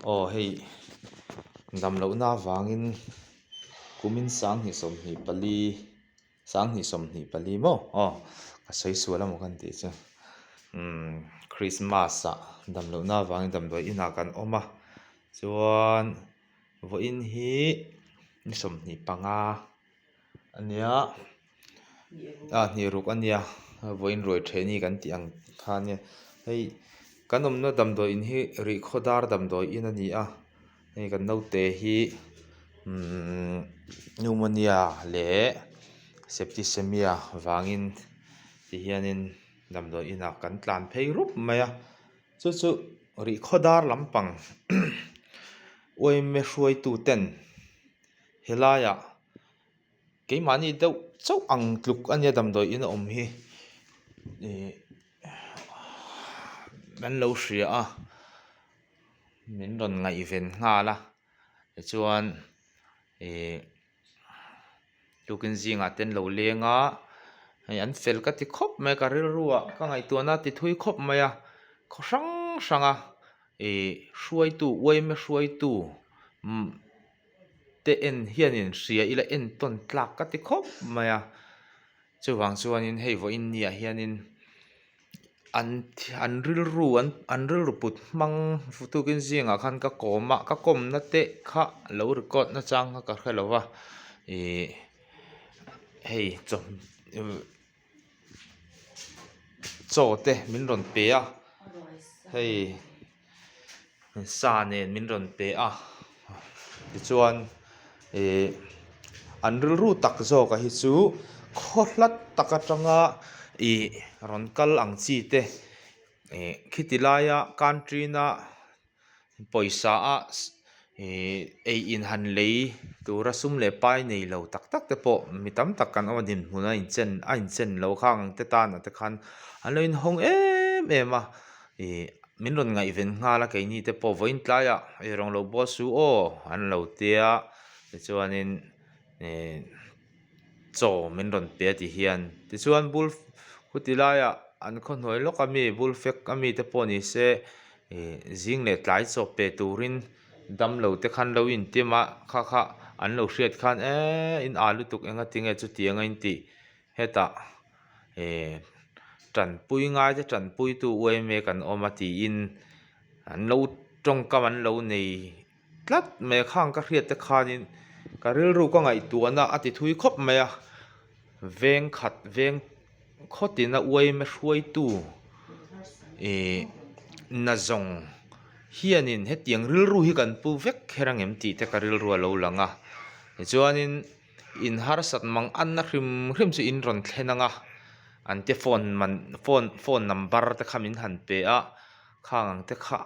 Oh hei dam lo na wangin kumin sang hi som hi pali sang hi som hi pali mo ka sei suala mo kan ti cha Christmas a dam lo na wangin dam doi ina kan oma chuan vo in hi ni som ni panga ania ni ruk ania vo in roi theni kan ti ang kha nia hei kanom na dam doi in hi ri khodar dam doi in ani a hei kan no te hi pneumonia le septicemia wangin ti hianin dam doi ina kan tlan phei rup mai a chu ri khodar lampang oi me hruai tu ten helaya keimani deuh chau ang tluk ania dam doi in om hi nan lo hria a min ron ngai ven nga la chuan tukin zinga ten lo lenga an fel ka ti khop mai ka ril ruwa ka ngai tuana ti thui khop mai a kho hrang hranga hruai tu oi me hruai tu te en hianin hria ila en ton tlak ka ti khop mai a chuwang chuanin hei vo in nia hianin an ril ru an ril ru put hmang tukin zinga khan ka kawma ka kom na te kha lo record na chang ka khelawa hei chaw te min ron pe a hei sa nen min ron pe a ti chuan an ril ru tak zo ka hi chu khawhlat taka tanga ron kal ang chi te khitilaya country na poisa a in han lei tura sum le pai nei lo tak tak te po mi tam tak kan awin hmuna in chen lo khang te tan te khan an lo in hong em a min ron ngai ven nga la ke ni te po voin tlaya rong lo bo su an lo tia chuanin chaw min ron pe ti hian ti chuan bul hutilaya an kho hnoi lok ami bul fek ami te po ni se zing le tlai chaw pe turin dam lo te khan lo in tima kha an lo hriat khan in alu tuk enga tinge chu tianga in ti heta tran pui ngai te tran pui tu oi me kan oma ti in an lo tong kam an lo nei tlat me khang ka hriat te khanin ka ril ru ka ngai tuana ati thui khop mai a veng khat veng khotina oi me hruai tu na zong hianin hetiang ril ru hi kan pu vek kherang em ti te ka ril ru lo langa chuanin in har sat mang an na hrim chu in ron thlenanga an te phone number te khamin han pe a khang te kha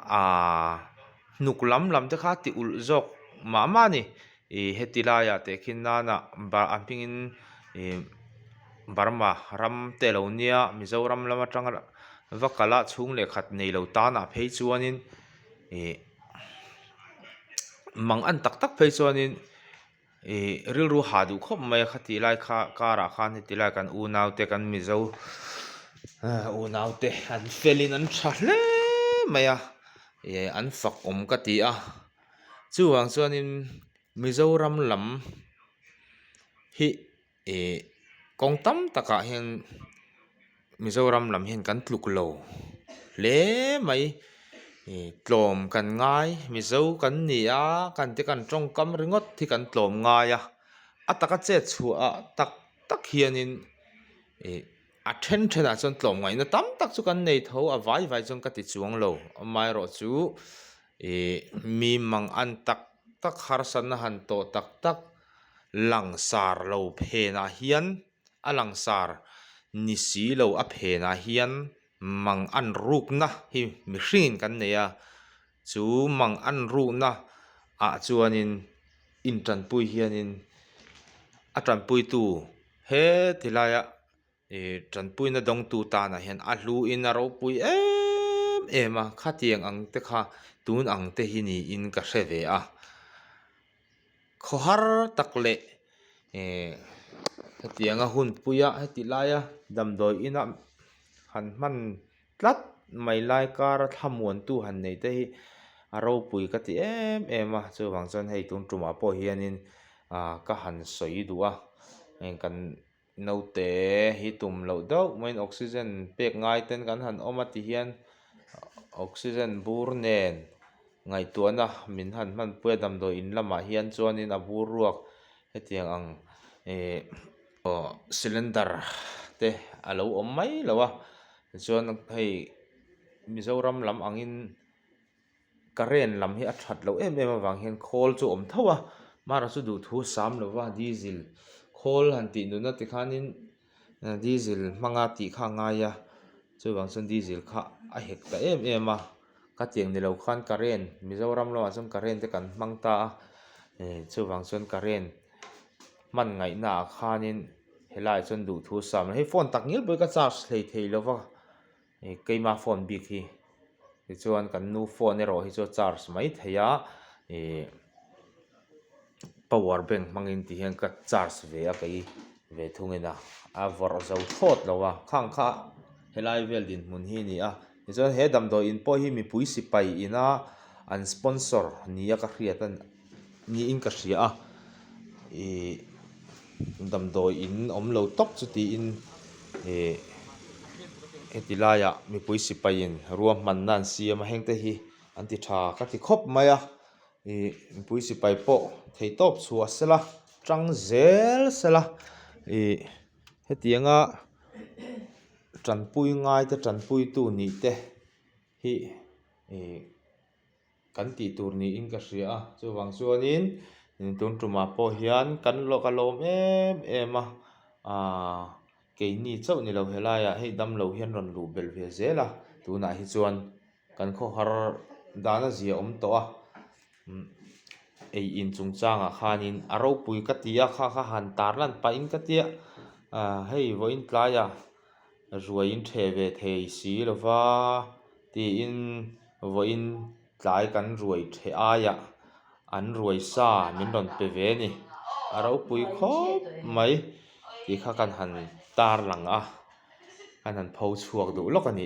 nuk lam te kha ti ul zok ma ni hetilaya te khinana ba ampingin Burma ram te lo nia Mizoram lama tanga vakala chung le khat nei lo ta na phei chuanin mang an tak tak phei chuanin ril ru ha du khop mai khati lai kha kara khan ti lai kan u nau te kan mizo u nau te an felin an thahle maya an fak om ka ti a chuwang chuanin Mizoram lam hi kong tam taka hian Mizoram lam hian kan tluk lo le mai tlom kan ngai mizo kan ni a kan te kan tong kam ringot thi kan tlom ngai a ataka che chu a tak hianin a then a chon tlom ngai na tam tak chu kan nei tho a vai chon ka ti chuang lo mai ro chu mi mang an tak har san na han to tak langsar lo phe na hian a langsar ni si lo a phe na hian mang an ruk na hi mi hrin kan nei a chu mang an ruk na a chuanin in tran pui hianin a tran pui tu he tilaya tran pui na dong tu ta na hian a hlu in a ro pui em a khatiang ang te kha tun ang te hi ni in ka hre ve a khohar takle tianga hun puya heti laya damdoi ina han man tlat mai lai kar thamuan tu han nei te hi aro pui ka ti em a chu wang chuan hei tum tuma pawh hianin ka han soi dua kan note hi tum lo deuh main oxygen pek ngai ten kan han awm a ti hian oxygen bur nen ngai tuana min han man pui damdawi in lamah hian chuanin a bur ruak hetiang ang cylinder te alo awm mai lo a chuan hei Mizoram lam angin current lam hi a that lo em awang hian khawl chu awm tho a mara chu duh thu sam lo wa diesel khawl han ti nuna ti khanin diesel hmanga tih kha ngaia chu wang chuan diesel kha a hek ta em a ka tiang ni lo khan current Mizoram lo chuan current te kan hmang ta chu wang chuan current man ngai na khanin helai chuan duh thu sam hei phone tak ngil boi ka charge thei lo wa keima phone bik hi chuan kan nu phone erawh hi chu charge mai theia power bank mangin ti hian ka charge ve a kei ve thungina a vor zo thawt lo wa khang kha helai vel din hmun hi ni a chuan he damdawi in pawh hi mipui sipai ina an sponsor ni a ka hriat an ni in ka hria a damdawi in awm lo tok chu ti in hetilaya mipui sipai in ruam man nan siam a hengte hi an ti tha ka ti khop mai a mipui sipai pawh thei top chhuah sela tang zel sela hetianga tranpui ngai te tranpui tu ni te hi kan ti tur ni in ka hria a chu wang chuanin tun tuma pawh hian kan lo ka lawm em a kei ni chauh ni lo helaya hei dam lo hian ron luh bel ve zela tunah hi chuan kan khawhar dana zia awm tawh a ei in chung changah khanin aro pui ka tia kha han tar lan pa in ka tia hei voin tlaiah ruai in the ve thei si lova ti in voin tlai kan ruai the aia an ruai sa min ron pe ve ni aro pui khop mai ti kha kan han tar lang a kan han pho chuak duh lawk ani